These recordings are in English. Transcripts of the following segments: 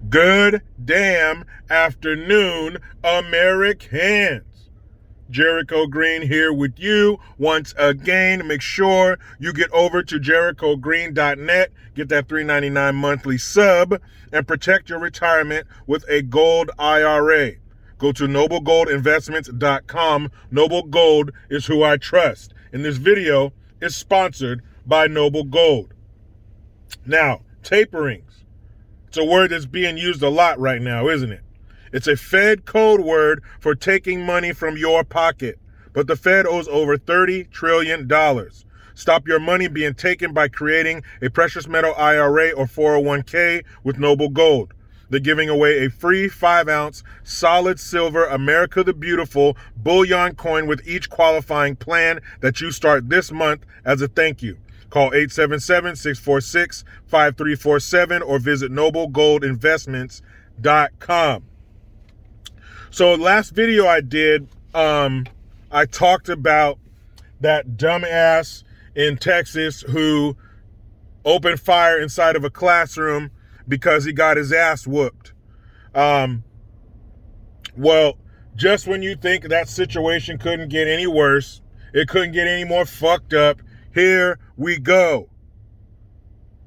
Good damn afternoon, Americans. Jericho Green here with you once again. Make sure you get over to jerichogreen.net, get that $3.99 monthly sub, and protect your retirement with a gold IRA. Go to noblegoldinvestments.com. Noble Gold is who I trust. And this video is sponsored by Noble Gold. Now, taperings. It's a word that's being used a lot right now, isn't it? It's a Fed code word for taking money from your pocket. But the Fed owes over $30 trillion. Stop your money being taken by creating a precious metal IRA or 401k with Noble Gold. They're giving away a free 5-ounce solid silver America the Beautiful bullion coin with each qualifying plan that you start this month as a thank you. Call 877-646-5347 or visit noblegoldinvestments.com. So last video I did, I talked about that dumbass in Texas who opened fire inside of a classroom because he got his ass whooped. Well, just when you think that situation couldn't get any worse, it couldn't get any more fucked up, here we go.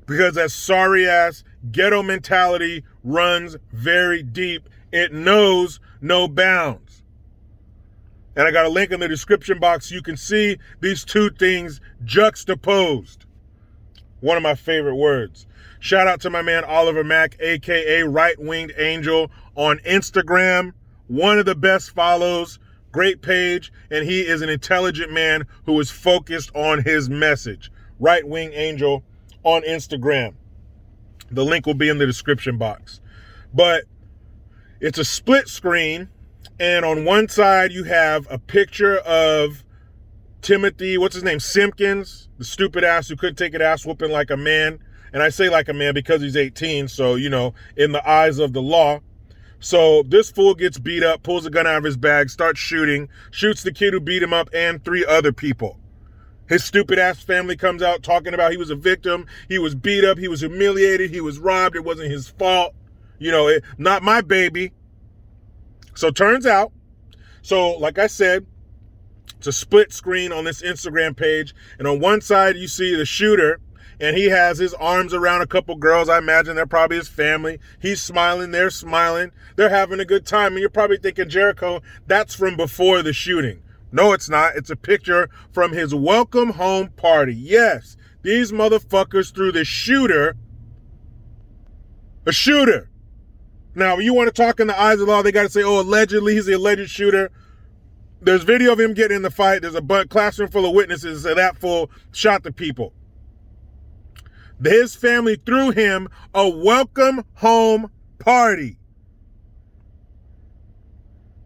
Because that sorry ass ghetto mentality runs very deep. It knows no bounds. And I got a link in the description box so you can see these two things juxtaposed. One of my favorite words. Shout out to my man Oliver Mack, aka Right Winged Angel, on Instagram. One of the best follows. Great page, and he is an intelligent man who is focused on his message. Right Wing Angel on Instagram. The link will be in the description box. But it's a split screen, and on one side you have a picture of Timothy, what's his name, Simpkins, the stupid ass who couldn't take an ass whooping like a man. And I say like a man because he's 18, so, you know, in the eyes of the law. So this fool gets beat up, pulls a gun out of his bag, starts shooting, shoots the kid who beat him up and 3 other people. His stupid ass family comes out talking about he was a victim, he was beat up, he was humiliated, he was robbed, it wasn't his fault. You know, not my baby. So turns out, like I said, it's a split screen on this Instagram page. And on one side you see the shooter, and he has his arms around a couple girls. I imagine they're probably his family. He's smiling. They're smiling. They're having a good time. And you're probably thinking, Jericho, that's from before the shooting. No, it's not. It's a picture from his welcome home party. Yes, these motherfuckers threw the shooter. A shooter. Now, when you want to talk in the eyes of the law, they got to say, oh, allegedly, he's the alleged shooter. There's video of him getting in the fight. There's a classroom full of witnesses. So that fool shot the people. His family threw him a welcome home party.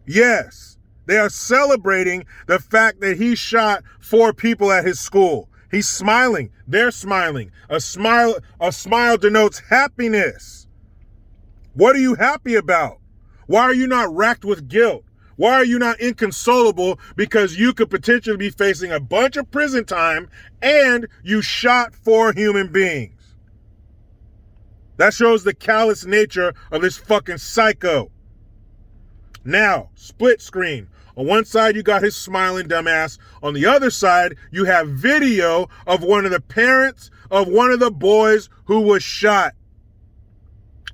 Yes, they are celebrating the fact that he shot 4 people at his school. He's smiling. They're smiling. A smile denotes happiness. What are you happy about? Why are you not racked with guilt? Why are you not inconsolable because you could potentially be facing a bunch of prison time and you shot 4 human beings? That shows the callous nature of this fucking psycho. Now, split screen. On one side, you got his smiling dumbass. On the other side, you have video of one of the parents of one of the boys who was shot.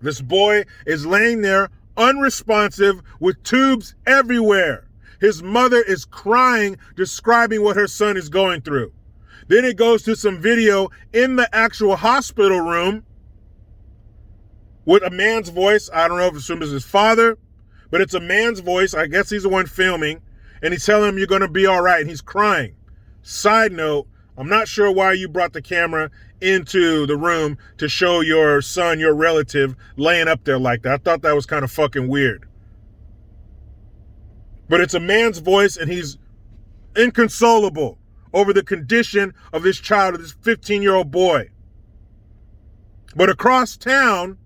This boy is laying there unresponsive with tubes everywhere. His mother is crying, describing what her son is going through. Then it goes to some video in the actual hospital room with a man's voice. I don't know if it's his father, but it's a man's voice. I guess he's the one filming, and he's telling him you're going to be all right, and he's crying. Side note, I'm not sure why you brought the camera into the room to show your son, your relative, laying up there like that. I thought that was kind of fucking weird. But it's a man's voice, and he's inconsolable over the condition of this child, of this 15-year-old boy. But across town,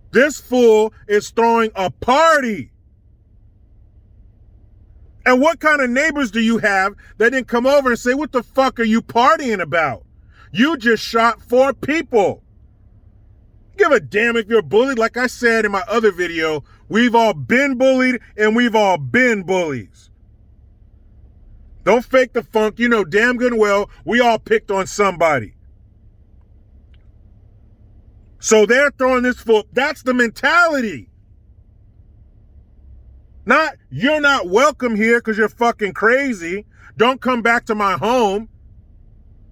this fool is throwing a party. And what kind of neighbors do you have that didn't come over and say, what the fuck are you partying about? You just shot 4 people. Give a damn if you're bullied. Like I said in my other video, we've all been bullied and we've all been bullies. Don't fake the funk. You know damn good and well we all picked on somebody. So they're throwing this foot. That's the mentality. Not, you're not welcome here because you're fucking crazy. Don't come back to my home.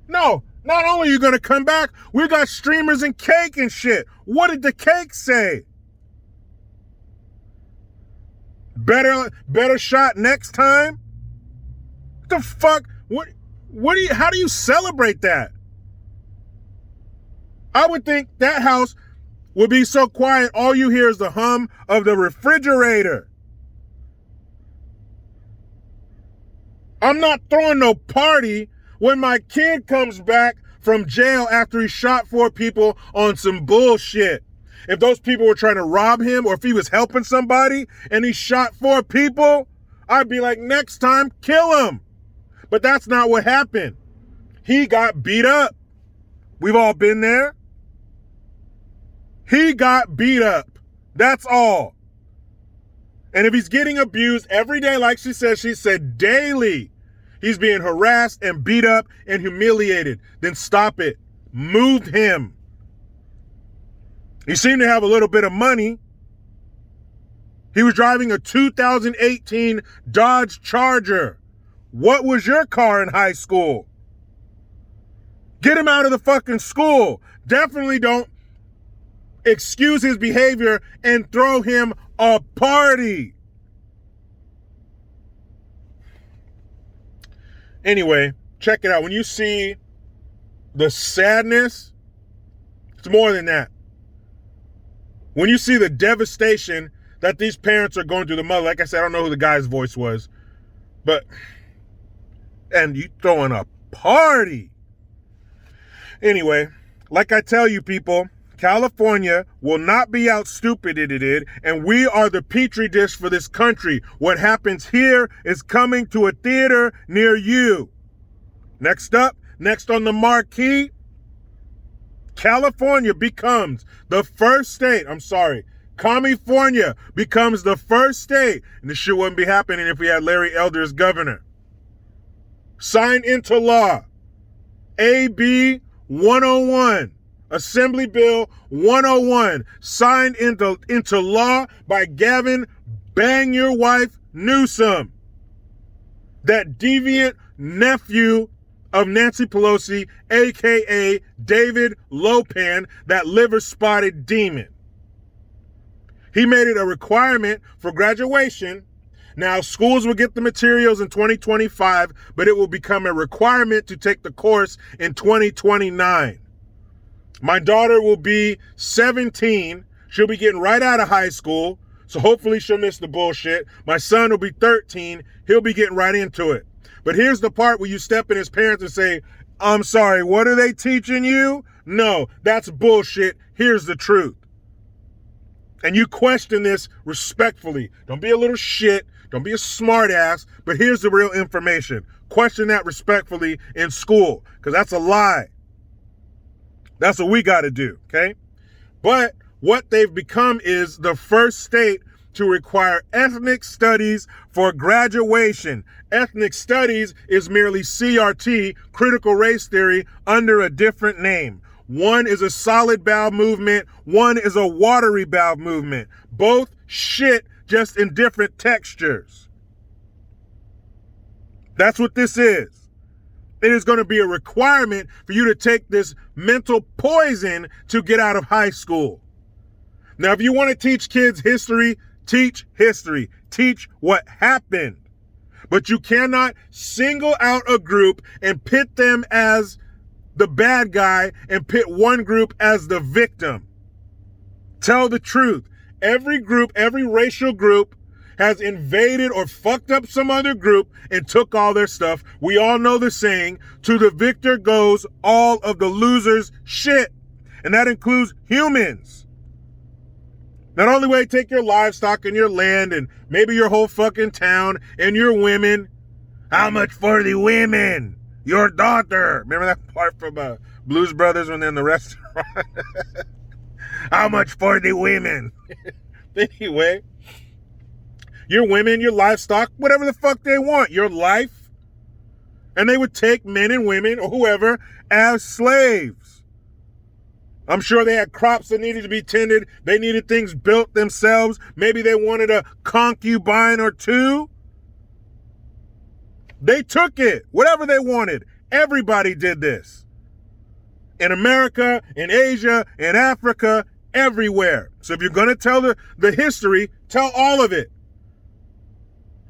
No, not only are you going to come back, we got streamers and cake and shit. What did the cake say? Better shot next time? What the fuck? How do you celebrate that? I would think that house would be so quiet, all you hear is the hum of the refrigerator. I'm not throwing no party when my kid comes back from jail after he shot 4 people on some bullshit. If those people were trying to rob him or if he was helping somebody and he shot 4 people, I'd be like, next time, kill him. But that's not what happened. He got beat up. We've all been there. He got beat up. That's all. And if he's getting abused every day, like she said daily, he's being harassed and beat up and humiliated, then stop it. Move him. He seemed to have a little bit of money. He was driving a 2018 Dodge Charger. What was your car in high school? Get him out of the fucking school. Definitely don't excuse his behavior and throw him a party. Anyway, check it out. When you see the sadness, it's more than that. When you see the devastation that these parents are going through, the mother, like I said, I don't know who the guy's voice was, but, and you throwing a party. Anyway, like I tell you people, California will not be out stupided, and we are the petri dish for this country. What happens here is coming to a theater near you. Next up, next on the marquee, California becomes the first state, Commiefornia becomes the first state, and this shit wouldn't be happening if we had Larry Elder as governor. Signed into law, AB 101. Assembly Bill 101, signed into law by Gavin Bang Your Wife Newsom, that deviant nephew of Nancy Pelosi, aka David Lopan, that liver-spotted demon. He made it a requirement for graduation. Now, schools will get the materials in 2025, but it will become a requirement to take the course in 2029. My daughter will be 17. She'll be getting right out of high school, so hopefully she'll miss the bullshit. My son will be 13. He'll be getting right into it. But here's the part where you step in as parents and say, I'm sorry, what are they teaching you? No, that's bullshit. Here's the truth. And you question this respectfully. Don't be a little shit. Don't be a smart ass. But here's the real information. Question that respectfully in school, because that's a lie. That's what we got to do, okay? But what they've become is the first state to require ethnic studies for graduation. Ethnic studies is merely CRT, critical race theory, under a different name. One is a solid bowel movement. One is a watery bowel movement. Both shit, just in different textures. That's what this is. It is going to be a requirement for you to take this mental poison to get out of high school. Now, if you want to teach kids history, teach history. Teach what happened. But you cannot single out a group and pit them as the bad guy and pit one group as the victim. Tell the truth. Every group, every racial group has invaded or fucked up some other group and took all their stuff. We all know the saying, to the victor goes all of the losers' shit. And that includes humans. Not only will they take your livestock and your land and maybe your whole fucking town and your women. How much for the women? Your daughter. Remember that part from Blues Brothers when they're in the restaurant? How much for the women? Anyway, your women, your livestock, whatever the fuck they want, your life. And they would take men and women or whoever as slaves. I'm sure they had crops that needed to be tended. They needed things built themselves. Maybe they wanted a concubine or two. They took it, whatever they wanted. Everybody did this. In America, in Asia, in Africa, everywhere. So if you're going to tell the history, tell all of it.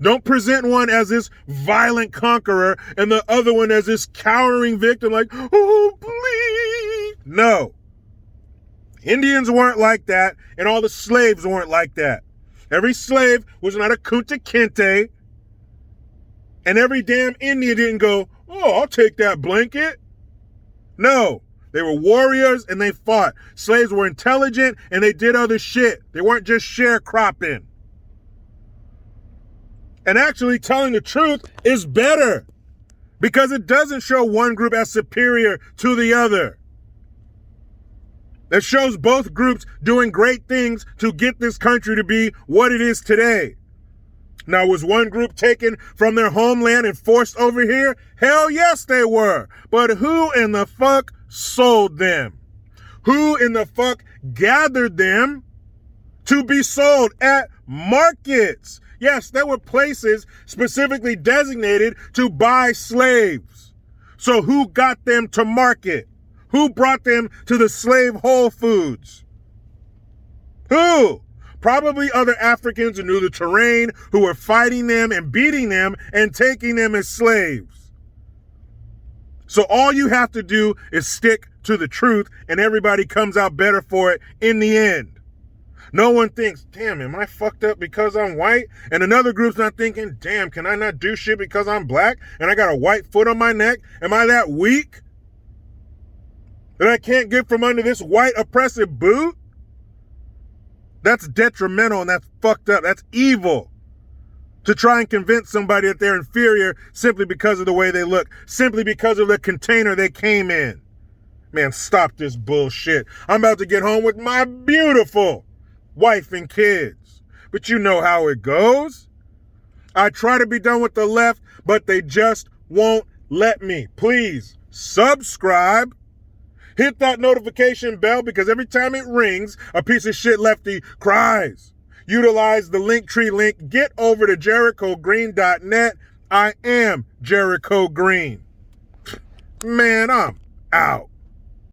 Don't present one as this violent conqueror and the other one as this cowering victim like, oh, please. No. Indians weren't like that, and all the slaves weren't like that. Every slave was not a Kunta Kinte, and every damn Indian didn't go, oh, I'll take that blanket. No. They were warriors and they fought. Slaves were intelligent and they did other shit. They weren't just sharecropping. And actually telling the truth is better because it doesn't show one group as superior to the other. It shows both groups doing great things to get this country to be what it is today. Now, was one group taken from their homeland and forced over here? Hell yes, they were. But who in the fuck sold them? Who in the fuck gathered them to be sold at markets? Yes, there were places specifically designated to buy slaves. So who got them to market? Who brought them to the slave Whole Foods? Who? Probably other Africans who knew the terrain, who were fighting them and beating them and taking them as slaves. So all you have to do is stick to the truth and everybody comes out better for it in the end. No one thinks, damn, am I fucked up because I'm white? And another group's not thinking, damn, can I not do shit because I'm black and I got a white foot on my neck? Am I that weak that I can't get from under this white oppressive boot? That's detrimental and that's fucked up. That's evil. To try and convince somebody that they're inferior simply because of the way they look, simply because of the container they came in. Man, stop this bullshit. I'm about to get home with my beautiful wife and kids. But you know how it goes. I try to be done with the left, but they just won't let me. Please subscribe. Hit that notification bell because every time it rings, a piece of shit lefty cries. Utilize the Linktree link. Get over to JerichoGreen.net. I am Jericho Green. Man, I'm out.